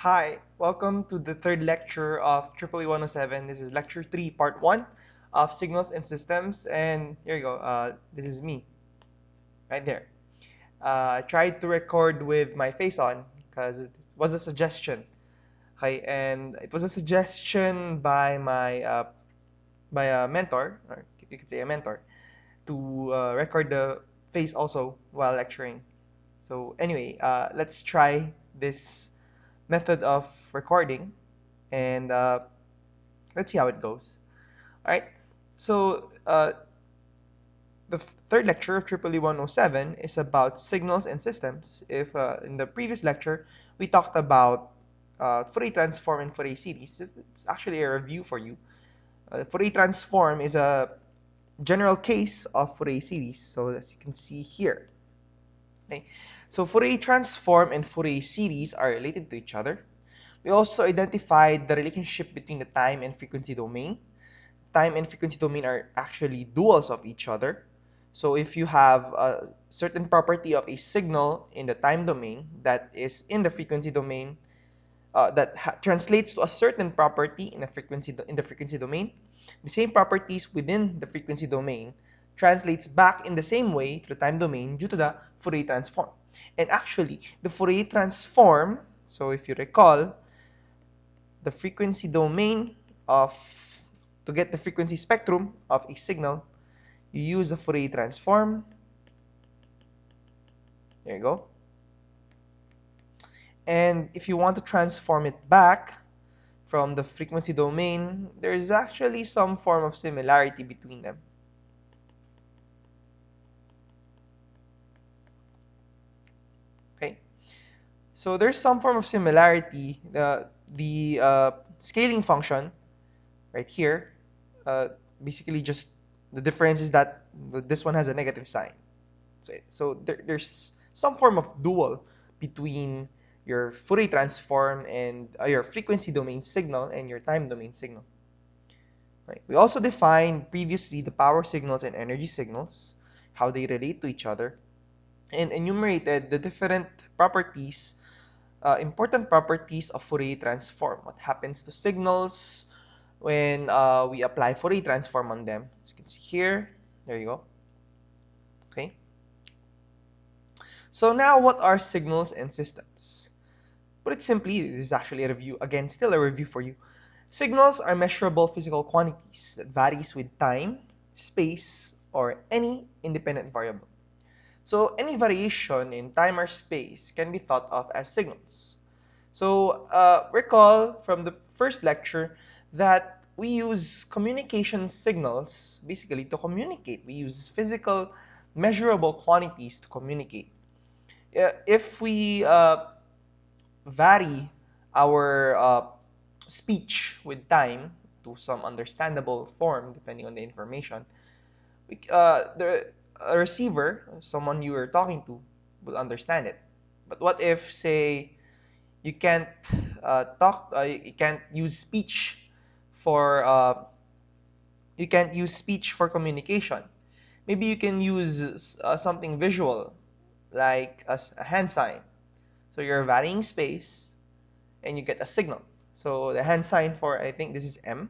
Hi, welcome to the third lecture of EEE 107. This is lecture 3, part 1 of Signals and Systems. And here you go. This is me, right there. I tried to record with my face on because it was a suggestion. Okay, and it was a suggestion by by a mentor, or you could say a mentor, to record the face also while lecturing. So anyway, let's try this method of recording and let's see how it goes. All right. So the third lecture of EEE 107 is about signals and systems. If in the previous lecture we talked about Fourier transform and Fourier series, it's actually a review for you. Fourier transform is a general case of Fourier series. So as you can see here, okay. So Fourier transform and Fourier series are related to each other. We also identified the relationship between the time and frequency domain. Time and frequency domain are actually duals of each other. So if you have a certain property of a signal in the time domain that is in the frequency domain, translates to a certain property in the frequency domain, the same properties within the frequency domain translates back in the same way to the time domain due to the Fourier transform. And actually, the Fourier transform, so if you recall, the frequency domain of to get the frequency spectrum of a signal, you use a Fourier transform. There you go. And if you want to transform it back from the frequency domain, there is actually some form of similarity between them. Okay, so there's some form of similarity. The scaling function right here, basically just the difference is that this one has a negative sign. So there's some form of dual between your Fourier transform and your frequency domain signal and your time domain signal. Right. We also defined previously the power signals and energy signals, how they relate to each other, and enumerated the different properties, important properties of Fourier transform. What happens to signals when we apply Fourier transform on them? As you can see here, there you go. Okay. So now what are signals and systems? Put it simply, this is actually a review, again, still a review for you. Signals are measurable physical quantities that varies with time, space, or any independent variable. So any variation in time or space can be thought of as signals. So recall from the first lecture that we use communication signals basically to communicate. We use physical measurable quantities to communicate. If we vary our speech with time to some understandable form, depending on the information, the a receiver, someone you are talking to, will understand it. But what if, say, you can't you can't use speech for communication? Maybe you can use something visual, like a hand sign. So you're varying space, and you get a signal. So the hand sign for, I think this is M,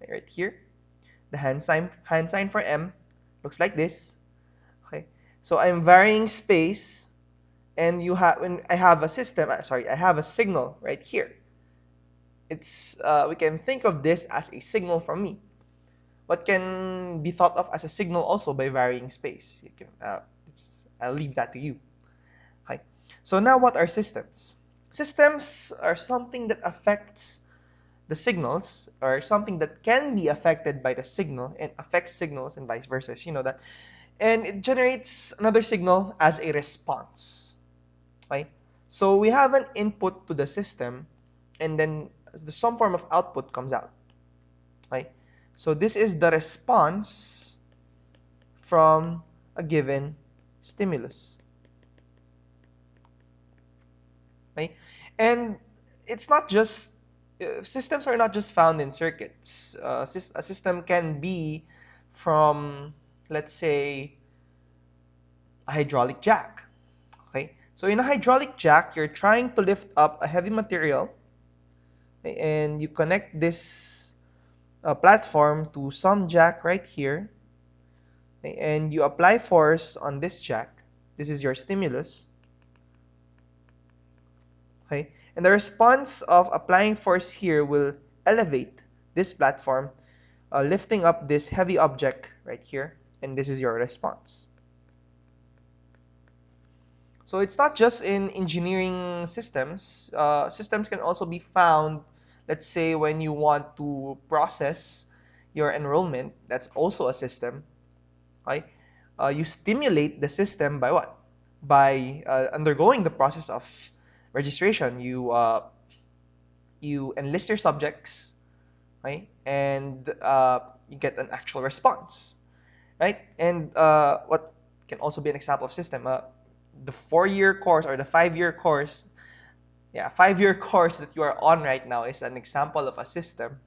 right here. The hand sign for M looks like this. Okay. So I'm varying space, and when I have a system, I have a signal right here. It's we can think of this as a signal from me. What can be thought of as a signal also by varying space? You can I'll leave that to you. Okay. So now what are systems? Systems are something that affects the signals, or something that can be affected by the signal and affects signals and vice versa. You know that. And it generates another signal as a response. Right? So we have an input to the system, and then some form of output comes out. Right? So this is the response from a given stimulus. Right? And it's not just systems are not just found in circuits. A system can be from, let's say, a hydraulic jack. Okay, So in a hydraulic jack, you're trying to lift up a heavy material, okay, and you connect this platform to some jack right here, okay, and you apply force on this jack. This is your stimulus. Okay? And the response of applying force here will elevate this platform, lifting up this heavy object right here, and this is your response. So it's not just in engineering systems. Systems can also be found, let's say, when you want to process your enrollment. That's also a system. Okay? You stimulate the system by what? By undergoing the process of registration. You enlist your subjects, right? And you get an actual response, right? And what can also be an example of system, the 4-year course or the 5-year course, yeah, 5-year course that you are on right now is an example of a system.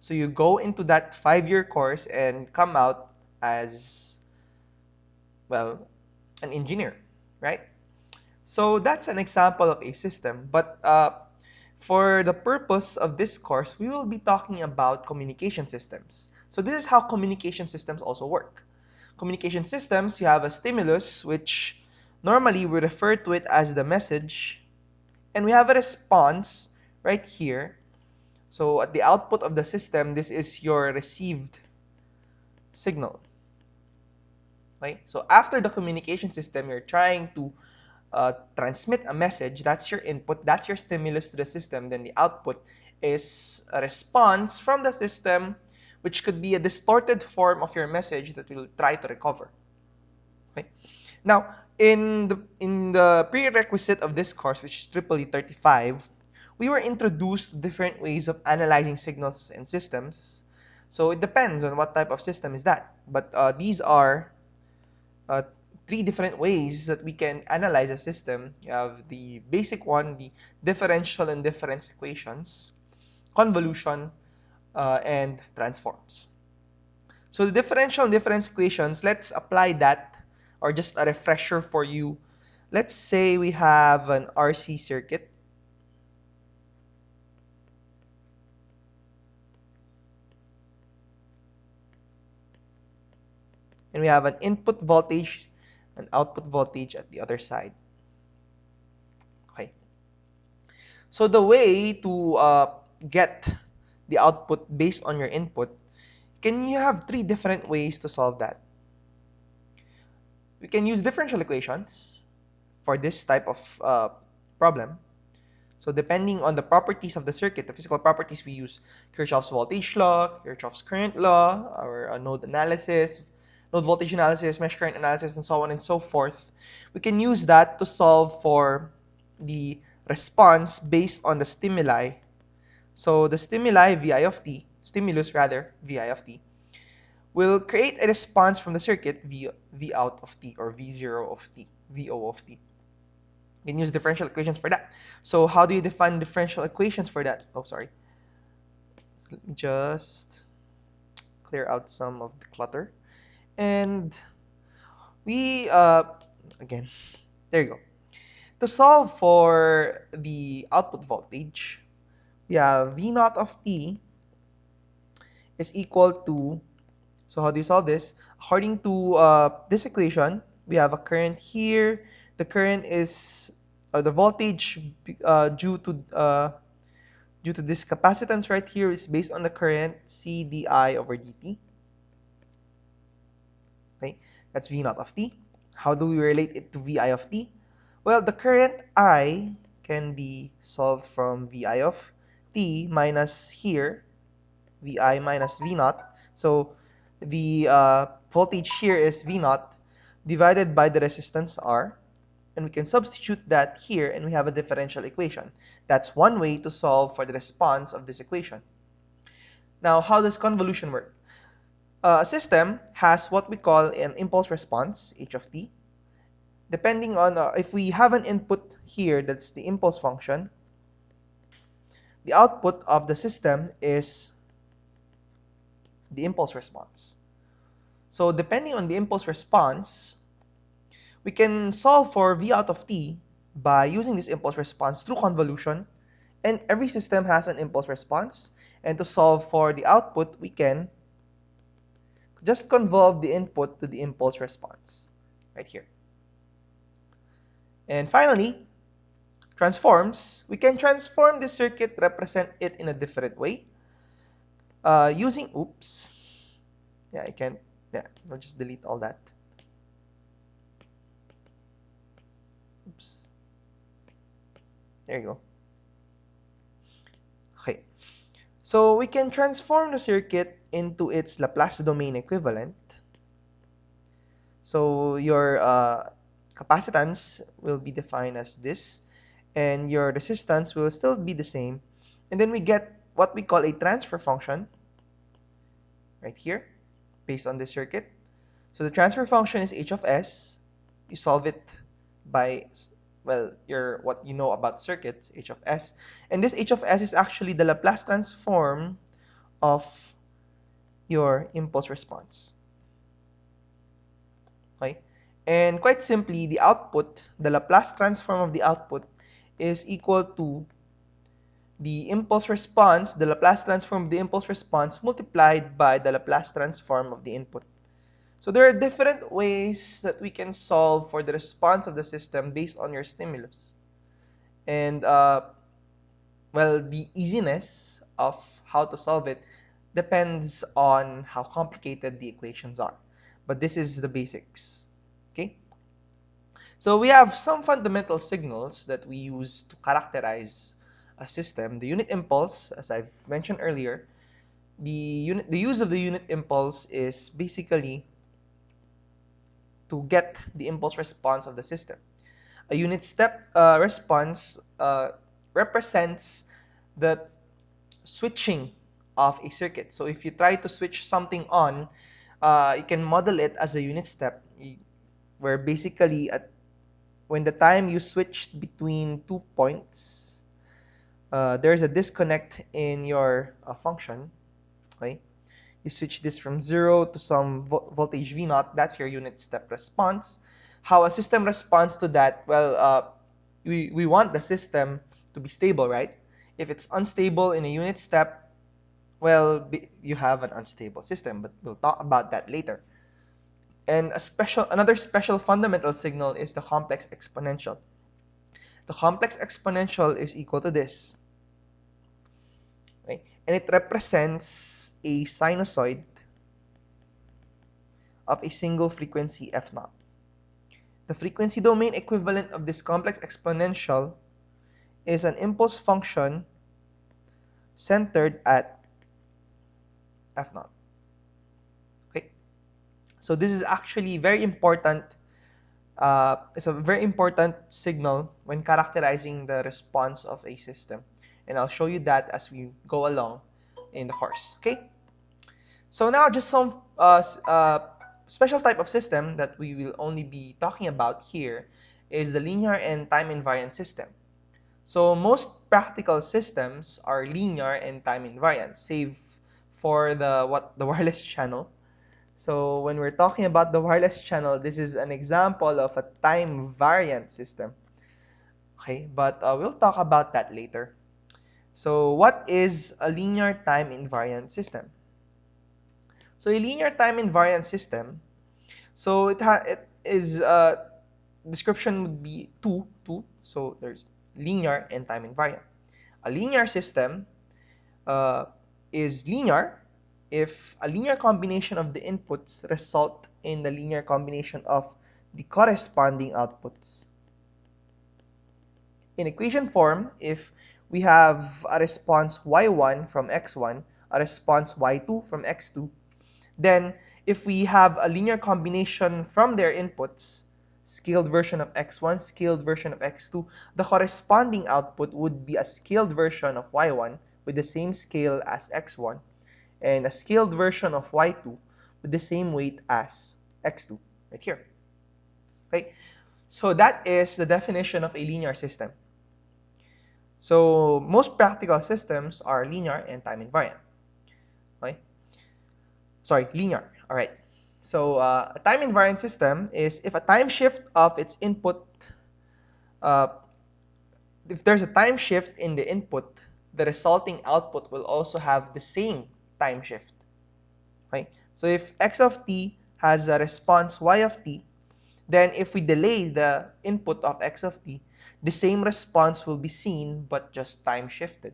So you go into that 5-year course and come out as, well, an engineer, right? So that's an example of a system. But for the purpose of this course, we will be talking about communication systems. So this is how communication systems also work. Communication systems, you have a stimulus, which normally we refer to it as the message, and we have a response right here. So at the output of the system, this is your received signal. Right? So after the communication system, you're trying to transmit a message. That's your input, that's your stimulus to the system. Then the output is a response from the system, which could be a distorted form of your message that we'll try to recover. Okay? Now, in the prerequisite of this course, which is EEE 35, we were introduced to different ways of analyzing signals and systems. So it depends on what type of system is that. But these are uh, 3 different ways that we can analyze a system. You have the basic one, the differential and difference equations, convolution, and transforms. So the differential and difference equations, let's apply that, or just a refresher for you. Let's say we have an RC circuit. And we have an input voltage and output voltage at the other side. Okay. So the way to get the output based on your input, you have 3 different ways to solve that. We can use differential equations for this type of problem. So depending on the properties of the circuit, the physical properties, we use Kirchhoff's voltage law, Kirchhoff's current law, our node analysis, node voltage analysis, mesh current analysis, and so on and so forth. We can use that to solve for the response based on the stimuli. So the stimuli, Vi of t, stimulus rather, Vi of t, will create a response from the circuit, V out of t, or V0 of t, Vo of t. You can use differential equations for that. So how do you define differential equations for that? Oh, sorry. So let me just clear out some of the clutter. And we, again, there you go. To solve for the output voltage, we have V naught of t is equal to, so how do you solve this? According to this equation, we have a current here. The current is the voltage due to this capacitance right here is based on the current C dI over dt. Okay, that's V naught of t. How do we relate it to Vi of t? Well, the current I can be solved from Vi of t minus here, Vi minus V naught. So the voltage here is V naught divided by the resistance R. And we can substitute that here, and we have a differential equation. That's one way to solve for the response of this equation. Now, how does convolution work? A system has what we call an impulse response, h of t. Depending on, if we have an input here, that's the impulse function, the output of the system is the impulse response. So depending on the impulse response, we can solve for V out of t by using this impulse response through convolution, and every system has an impulse response. And to solve for the output, we can just convolve the input to the impulse response right here. And finally, transforms. We can transform the circuit, represent it in a different way using, oops, yeah, I can, yeah, I'll just delete all that. Oops. There you go. Okay. So we can transform the circuit into its Laplace domain equivalent. So your capacitance will be defined as this, and your resistance will still be the same. And then we get what we call a transfer function right here based on this circuit. So the transfer function is h of s. You solve it by, well, what you know about circuits, h of s. And this h of s is actually the Laplace transform of your impulse response. Okay? And quite simply, the output, the Laplace transform of the output is equal to the impulse response, the Laplace transform of the impulse response multiplied by the Laplace transform of the input. So there are different ways that we can solve for the response of the system based on your stimulus. And well, the easiness of how to solve it depends on how complicated the equations are. But this is the basics. Okay? So we have some fundamental signals that we use to characterize a system. The unit impulse, as I've mentioned earlier, the use of the unit impulse is basically to get the impulse response of the system. A unit step response represents the switching of a circuit. So if you try to switch something on, you can model it as a unit step, where basically when the time you switched between 2 points, there's a disconnect in your function. Okay, you switch this from 0 to some voltage V naught. That's your unit step response. How a system responds to that? Well, we want the system to be stable, right? If it's unstable in a unit step, well, you have an unstable system, but we'll talk about that later. And another special fundamental signal is the complex exponential. The complex exponential is equal to this. Okay? And it represents a sinusoid of a single frequency f naught. The frequency domain equivalent of this complex exponential is an impulse function centered at f naught. Okay? So this is actually very important. It's a very important signal when characterizing the response of a system. And I'll show you that as we go along in the course. Okay? So now just some special type of system that we will only be talking about here is the linear and time-invariant system. So most practical systems are linear and time-invariant, save for the wireless channel. So when we're talking about the wireless channel, this is an example of a time-variant system. Okay, but we'll talk about that later. So what is a linear time-invariant system? So a linear time-invariant system, so it is description would be two. So there's linear and time-invariant. A linear system uh, is linear if a linear combination of the inputs result in the linear combination of the corresponding outputs. In equation form, if we have a response y1 from x1, a response y2 from x2, then if we have a linear combination from their inputs, scaled version of x1, scaled version of x2, the corresponding output would be a scaled version of y1 with the same scale as x1, and a scaled version of y2 with the same weight as x2, right here. Okay, so that is the definition of a linear system. So most practical systems are linear and time-invariant. Okay? Sorry, linear. All right. So a time-invariant system is if a time shift of its input if there's a time shift in the input, the resulting output will also have the same time shift. Okay? So if x of t has a response y of t, then if we delay the input of x of t, the same response will be seen but just time shifted.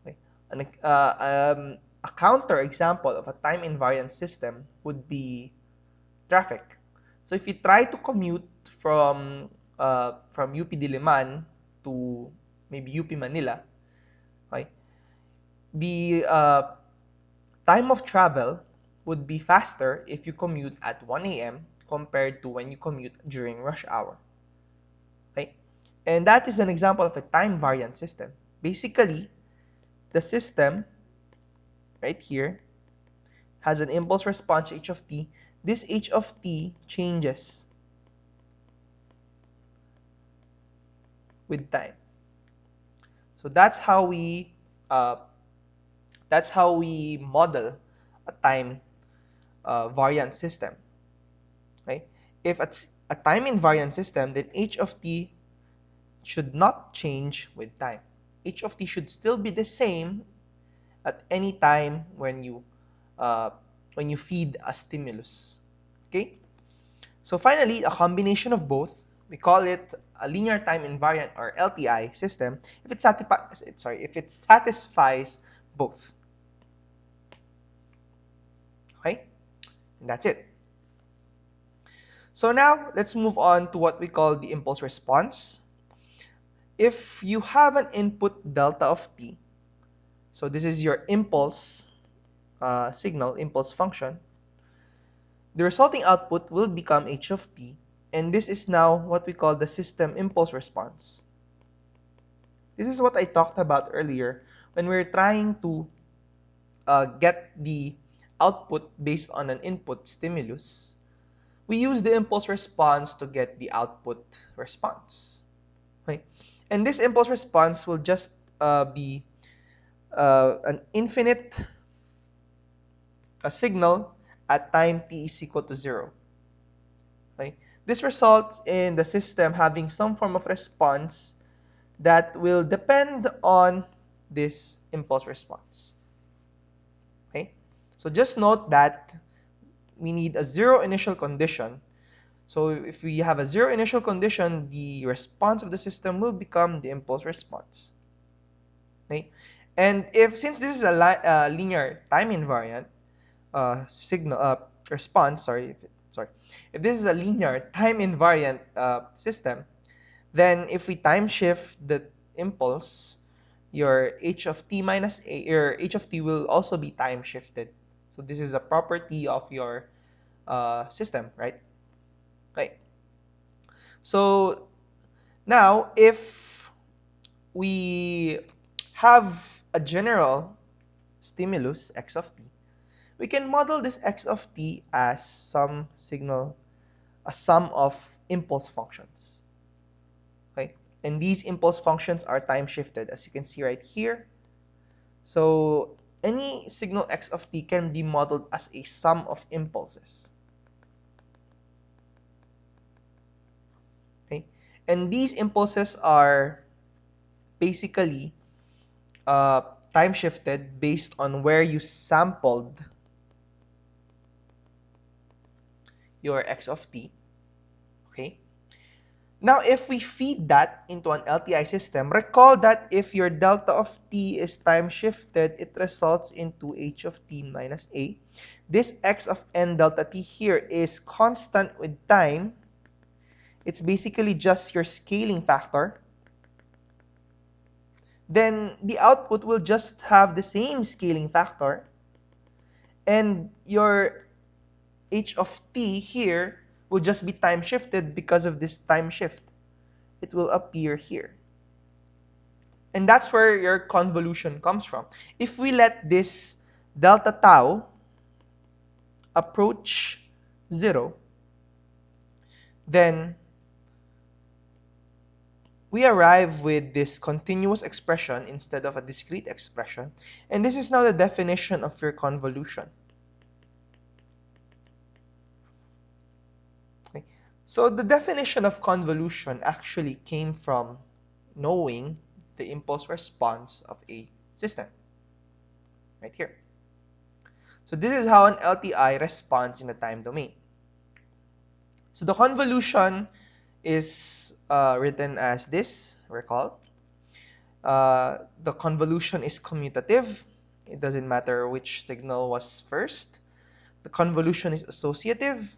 Okay? A counter example of a time invariant system would be traffic. So if you try to commute from UP Diliman to maybe UP Manila, okay, the time of travel would be faster if you commute at 1 a.m. compared to when you commute during rush hour. Okay? And that is an example of a time variant system. Basically, the system right here has an impulse response h of t. This h of t changes with time. So uh, that's how we model a time variant system. Okay? If it's a time invariant system, then h of t should not change with time. H of t should still be the same at any time uh, when you feed a stimulus. Okay? So finally, a combination of both, we call it a linear time invariant or LTI system if if it satisfies both. Okay? And that's it. So now let's move on to what we call the impulse response. If you have an input delta of t, so this is your impulse signal, impulse function, the resulting output will become h of t, and this is now what we call the system impulse response. This is what I talked about earlier when we're trying to get the output based on an input stimulus. We use the impulse response to get the output response. Okay? And this impulse response will just be an infinite signal at time t is equal to 0. Okay? This results in the system having some form of response that will depend on this impulse response. Okay? So just note that we need a zero initial condition. So if we have a zero initial condition, the response of the system will become the impulse response. Okay? And since this is a linear time invariant signal response, if this is a linear time invariant system, then if we time shift the impulse, your h of t minus a, your h of t will also be time shifted. So this is a property of your system, right? Right. So now, if we have a general stimulus x of t, we can model this x of t as a sum of impulse functions. Okay? And these impulse functions are time shifted, as you can see right here. So any signal x of t can be modeled as a sum of impulses. Okay? And these impulses are basically time shifted based on where you sampled your x of t. Okay? Now, if we feed that into an LTI system, recall that if your delta of t is time shifted, it results into h of t minus a. This x of n delta t here is constant with time. It's basically just your scaling factor. Then the output will just have the same scaling factor. And your h of t here will just be time shifted because of this time shift. It will appear here. And that's where your convolution comes from. If we let this delta tau approach 0, then we arrive with this continuous expression instead of a discrete expression. And this is now the definition of your convolution. Okay. So the definition of convolution actually came from knowing the impulse response of a system, right here. So this is how an LTI responds in the time domain. So the convolution is written as this, recall. The convolution is commutative. It doesn't matter which signal was first. The convolution is associative.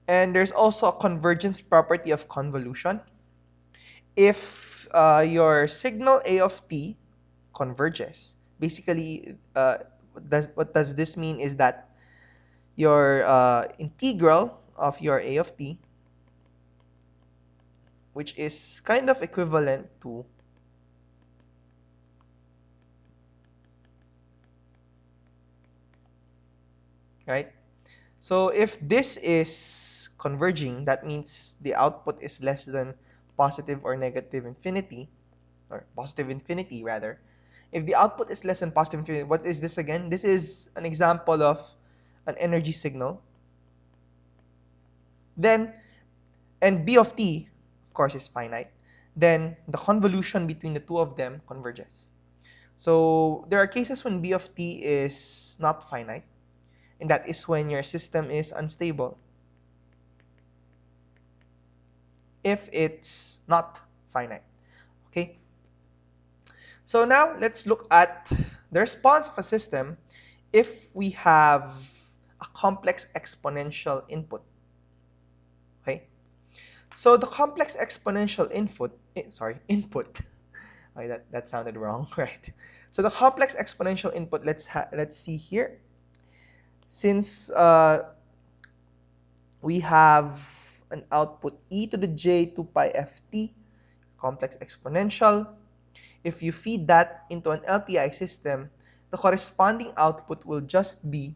And there's also a convergence property of convolution. If your signal A of t converges, basically, what does this mean is that your integral of your A of t, which is kind of equivalent to right? So if this is converging, that means the output is less than positive or negative infinity, or positive infinity rather. If the output is less than positive infinity, what is this again? This is an example of an energy signal. Then, and B of t, of course, is finite. Then the convolution between the two of them converges. So there are cases when B of t is not finite, and that is when your system is unstable. If it's not finite. Okay? So now let's look at the response of a system if we have a complex exponential input. Okay? So the complex exponential input. Okay, that sounded wrong, right? So the complex exponential input, let's see here. Since we have an output e to the j 2 pi ft, complex exponential. If you feed that into an LTI system, the corresponding output will just be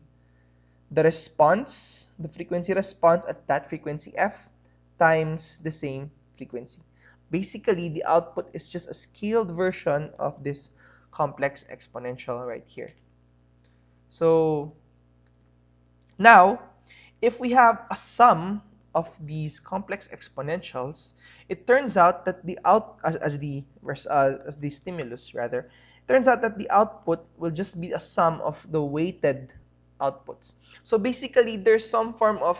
the response, the frequency response at that frequency f times the same frequency. Basically, the output is just a scaled version of this complex exponential right here. So now, if we have a sum of these complex exponentials, it turns out that the as the stimulus rather, it turns out that the output will just be a sum of the weighted outputs. So basically, there's some form of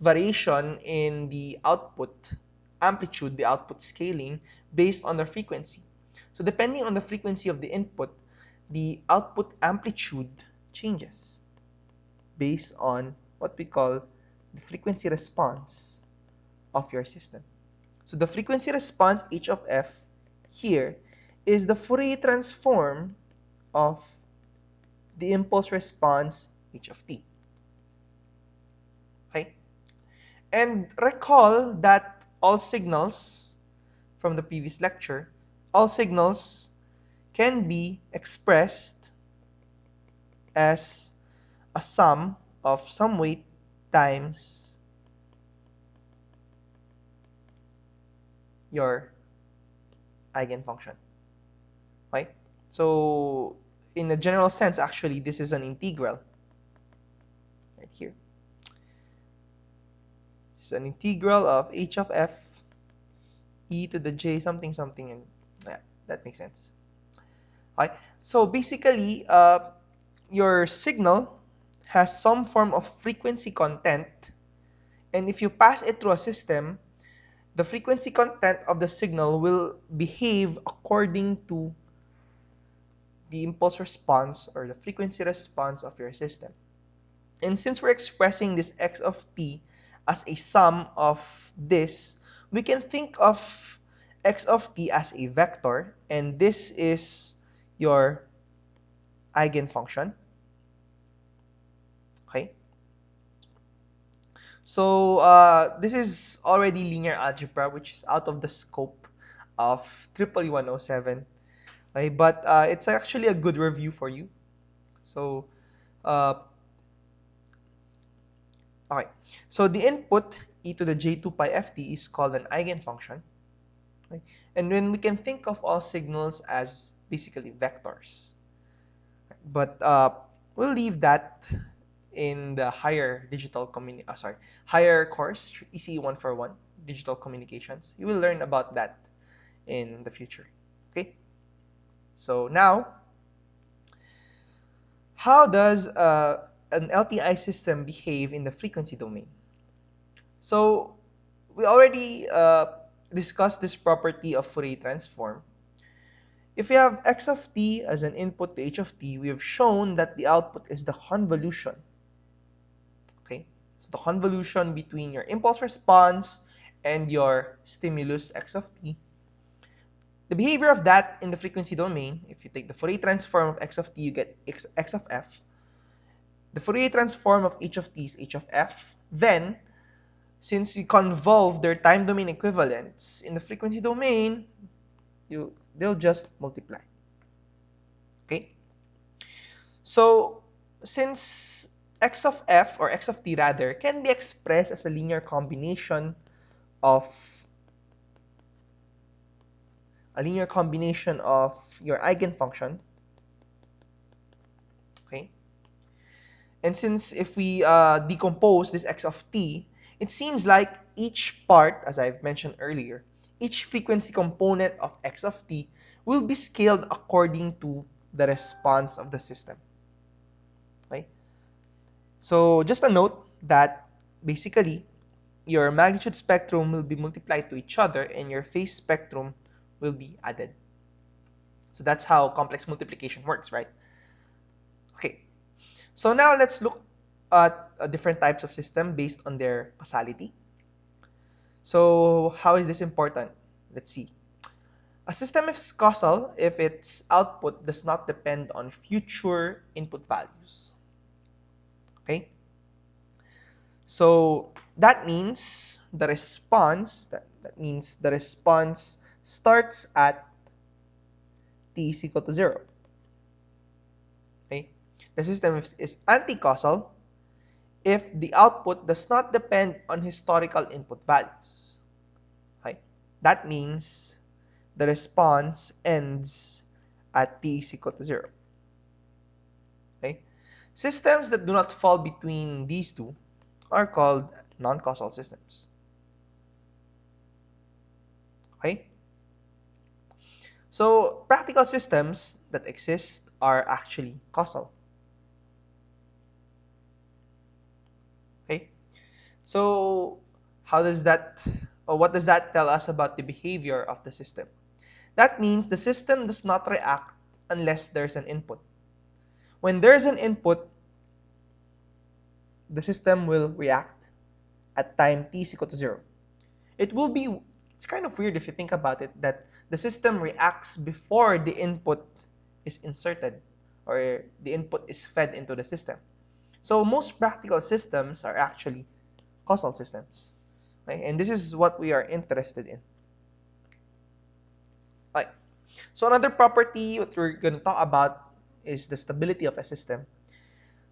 variation in the output amplitude, the output scaling, based on the frequency. So depending on the frequency of the input, the output amplitude changes based on what we call the frequency response of your system. So the frequency response h of f here is the Fourier transform of the impulse response h of t. Okay? And recall that all signals from the previous lecture, all signals can be expressed as a sum of some weight times your eigenfunction. Right? So in a general sense, actually, this is an integral right here. It's an integral of h of f e to the j something something, and yeah, that makes sense. Right? So basically, your signal has some form of frequency content, and if you pass it through a system, the frequency content of the signal will behave according to the impulse response or the frequency response of your system. And since we're expressing this x of t as a sum of this, we can think of x of t as a vector, and this is your eigenfunction. Okay? So this is already linear algebra, which is out of the scope of 11107. Okay? But it's actually a good review for you. So uh, okay. So the input e to the j2 pi ft is called an eigenfunction. Okay? And then we can think of all signals as basically vectors. But we'll leave that in the higher higher course, ECE 141, digital communications. You will learn about that in the future. Okay? So now, how does an LTI system behave in the frequency domain? So we already discussed this property of Fourier transform. If we have x of t as an input to h of t, we have shown that the output is the convolution. Okay, so the convolution between your impulse response and your stimulus x of t. The behavior of that in the frequency domain, if you take the Fourier transform of x of t, you get x of f. The Fourier transform of h of t is h of f. Then, since you convolve their time domain equivalents in the frequency domain, they'll just multiply. Okay? So, since x of f, or x of t rather, can be expressed as a linear combination of your eigenfunction, okay? And since if we decompose this x of t, it seems like each part, as I've mentioned earlier, each frequency component of x of t will be scaled according to the response of the system. Okay? So just a note that basically your magnitude spectrum will be multiplied to each other and your phase spectrum will be added. So that's how complex multiplication works, right? Okay. So now let's look at different types of system based on their causality. So how is this important? Let's see. A system is causal if its output does not depend on future input values. Okay? So that means the response starts at t is equal to 0. Okay? The system is anti-causal if the output does not depend on historical input values. Okay? That means the response ends at t is equal to 0. Okay? Systems that do not fall between these two are called non-causal systems. Okay? So, practical systems that exist are actually causal. Okay? So, what does that tell us about the behavior of the system? That means the system does not react unless there's an input. When there's an input, the system will react at time t is equal to 0. It's kind of weird if you think about it, that the system reacts before the input is inserted or the input is fed into the system. So most practical systems are actually causal systems. Right? And this is what we are interested in. Right. So another property that we're going to talk about is the stability of a system.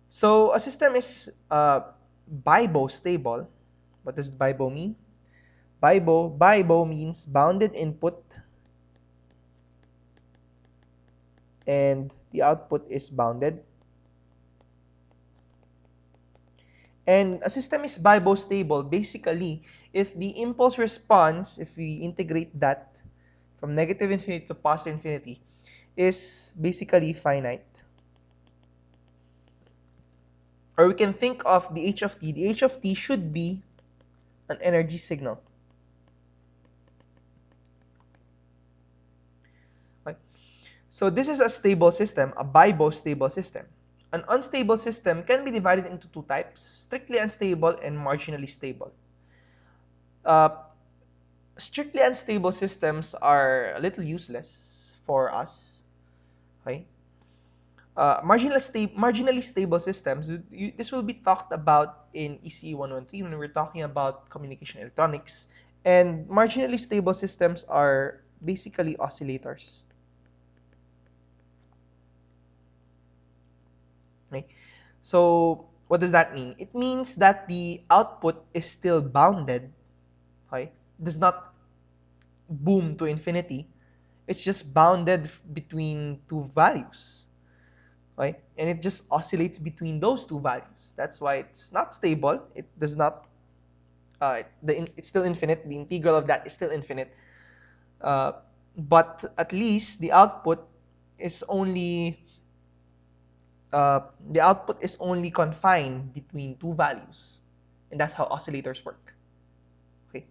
So a system is bibo-stable. What does bibo mean? Bibo means bounded input and the output is bounded. And a system is bibo-stable basically if the impulse response, if we integrate that from negative infinity to positive infinity, is basically finite. Or we can think of the h of t. The h of t should be an energy signal. Right? So this is a stable system, a bibo-stable system. An unstable system can be divided into two types, strictly unstable and marginally stable. Strictly unstable systems are a little useless for us. Okay? Marginally stable systems, this will be talked about in EC 113 when we're talking about communication electronics. And marginally stable systems are basically oscillators. Okay? So what does that mean? It means that the output is still bounded. Okay? It does not boom to infinity. It's just bounded between two values. Right? And it just oscillates between those two values. That's why it's not stable. It does not it's still infinite. The integral of that is still infinite. But at least is only the output is only confined between two values, and that's how oscillators work. Okay.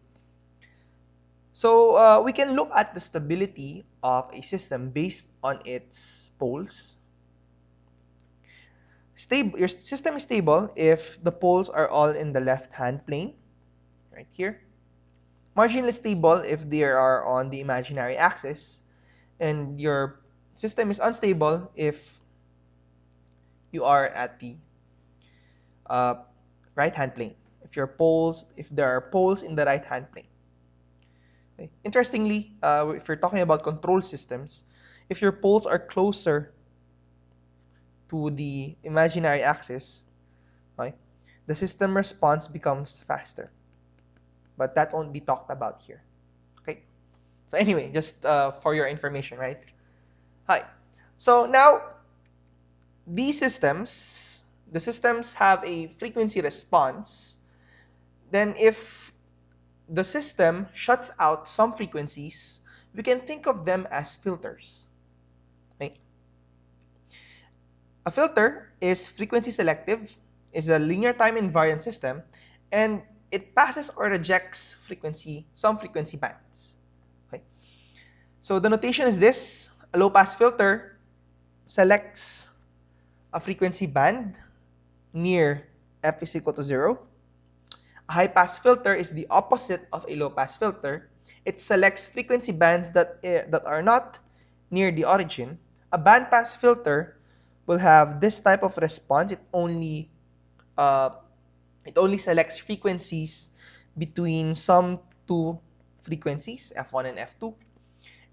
So we can look at the stability of a system based on its poles. Your system is stable if the poles are all in the left-hand plane, right here. Marginally stable if they are on the imaginary axis, and your system is unstable if you are at the uh, right-hand plane. If there are poles in the right-hand plane. Okay. Interestingly, if you're talking about control systems, if your poles are closer to the imaginary axis, okay, the system response becomes faster. But that won't be talked about here. Okay. So anyway, just for your information, right? Hi. So now the systems have a frequency response. Then if the system shuts out some frequencies, we can think of them as filters. Okay? A filter is frequency selective, is a linear time invariant system, and it passes or rejects some frequency bands. Okay? So the notation is this: a low-pass filter selects a frequency band near f is equal to 0. A high-pass filter is the opposite of a low-pass filter. It selects frequency bands that are not near the origin. A band-pass filter will have this type of response. Uh, it only selects frequencies between some two frequencies, f1 and f2.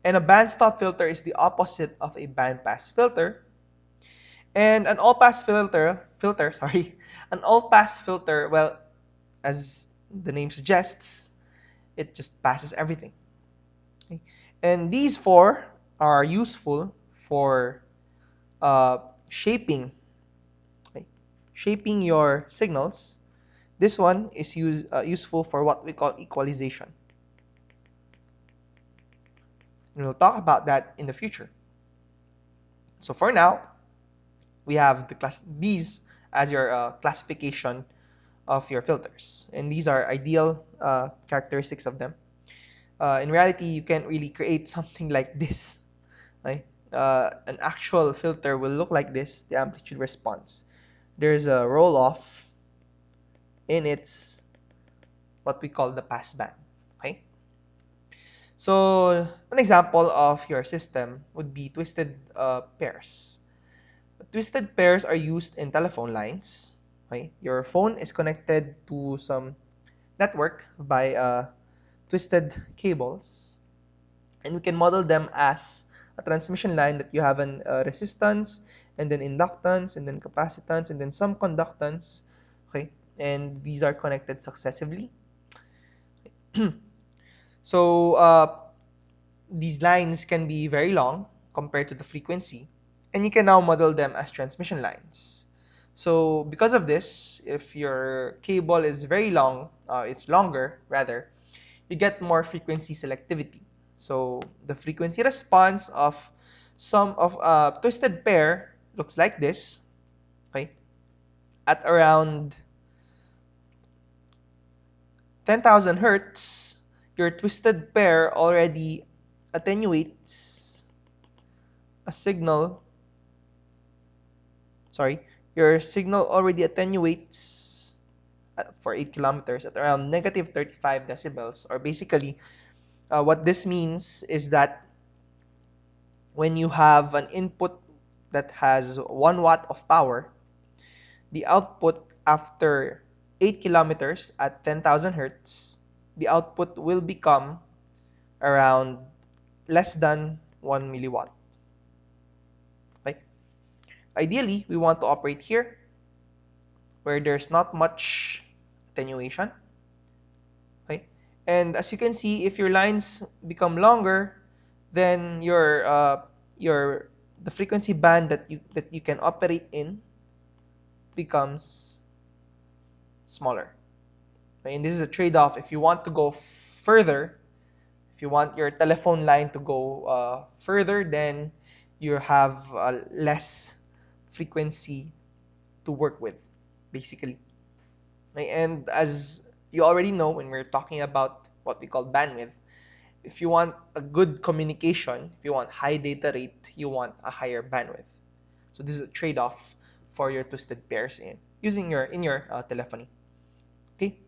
And a band-stop filter is the opposite of a band-pass filter. And an all-pass filter, an all-pass filter, well, as the name suggests, it just passes everything. Okay? And these four are useful for shaping, okay, shaping your signals. This one is useful for what we call equalization. And we'll talk about that in the future. So for now, we have these as your classification of your filters. And these are ideal characteristics of them. In reality, you can't really create something like this. Right? An actual filter will look like this, the amplitude response. There's a roll-off in its what we call the passband. Okay? So an example of your system would be twisted pairs. Twisted pairs are used in telephone lines. Okay? Your phone is connected to some network by twisted cables, and we can model them as a transmission line that you have an resistance, and then inductance, and then capacitance, and then some conductance. Okay, and these are connected successively. So these lines can be very long compared to the frequency, and you can now model them as transmission lines. So because of this, if your cable is very long, it's longer rather, you get more frequency selectivity. So the frequency response of some of a twisted pair looks like this. Okay, at around 10,000 hertz, your twisted pair already attenuates a signal. Sorry, your signal already attenuates for 8 kilometers at around negative 35 decibels. Or basically, what this means is that when you have an input that has 1 watt of power, the output after 8 kilometers at 10,000 hertz, the output will become around less than 1 milliwatt. Okay? Ideally, we want to operate here where there's not much attenuation. Okay? And as you can see, if your lines become longer, then the frequency band that you can operate in becomes smaller. Okay? And this is a trade-off. If you want to go further, if you want your telephone line to go further, then you have less frequency to work with, basically. Okay? And as you already know, when we're talking about what we call bandwidth, if you want a good communication, if you want high data rate, you want a higher bandwidth. So this is a trade-off for your twisted pairs using your telephony. Okay.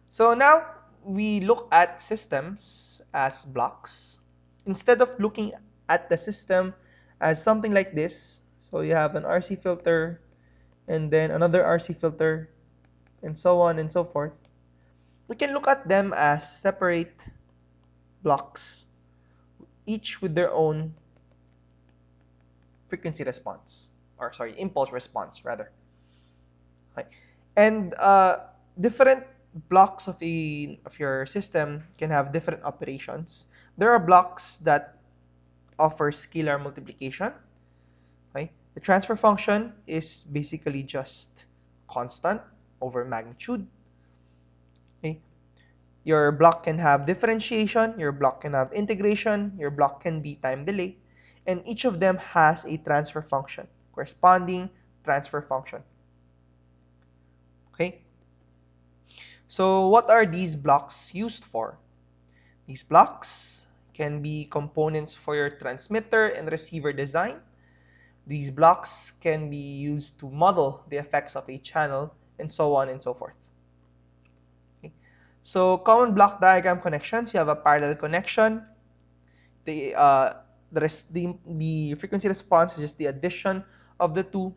So now we look at systems as blocks instead of looking at the system as something like this. So you have an RC filter and then another RC filter and so on and so forth. We can look at them as separate blocks, each with their own frequency response, or sorry, impulse response rather. Okay. And different blocks of your system can have different operations. There are blocks that offer scalar multiplication. Okay. The transfer function is basically just constant over magnitude. Okay. Your block can have differentiation, your block can have integration, your block can be time delay, and each of them has a transfer function, corresponding transfer function. Okay? So what are these blocks used for? These blocks can be components for your transmitter and receiver design. These blocks can be used to model the effects of a channel, and so on and so forth. Okay. So common block diagram connections, you have a parallel connection. The frequency response is just the addition of the two.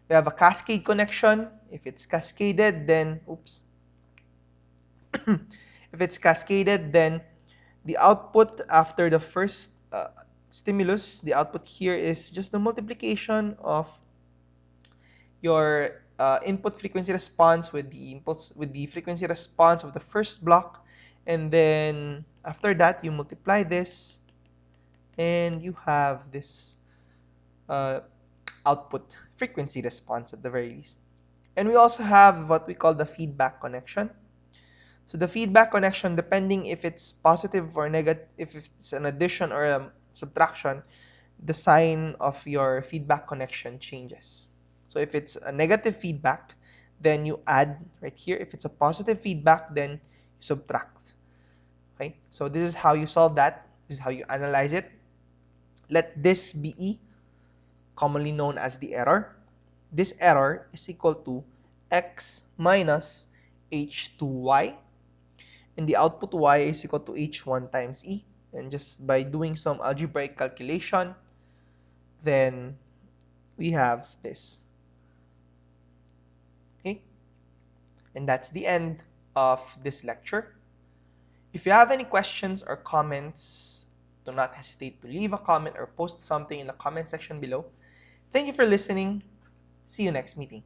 We have a cascade connection. If it's cascaded, then if it's cascaded, then the output after the first stimulus, the output here is just the multiplication of your input frequency response with the frequency response of the first block, and then after that you multiply this, and you have this uh, output frequency response at the very least. And we also have what we call the feedback connection. So the feedback connection, depending if it's positive or negative, if it's an addition or a subtraction, the sign of your feedback connection changes. So if it's a negative feedback, then you add right here. If it's a positive feedback, then you subtract. Okay, so this is how you solve that. This is how you analyze it. Let this be E, commonly known as the error. This error is equal to x minus h2y, and the output y is equal to h1 times E. And just by doing some algebraic calculation, then we have this. Okay? And that's the end of this lecture. If you have any questions or comments, do not hesitate to leave a comment or post something in the comment section below. Thank you for listening. See you next meeting.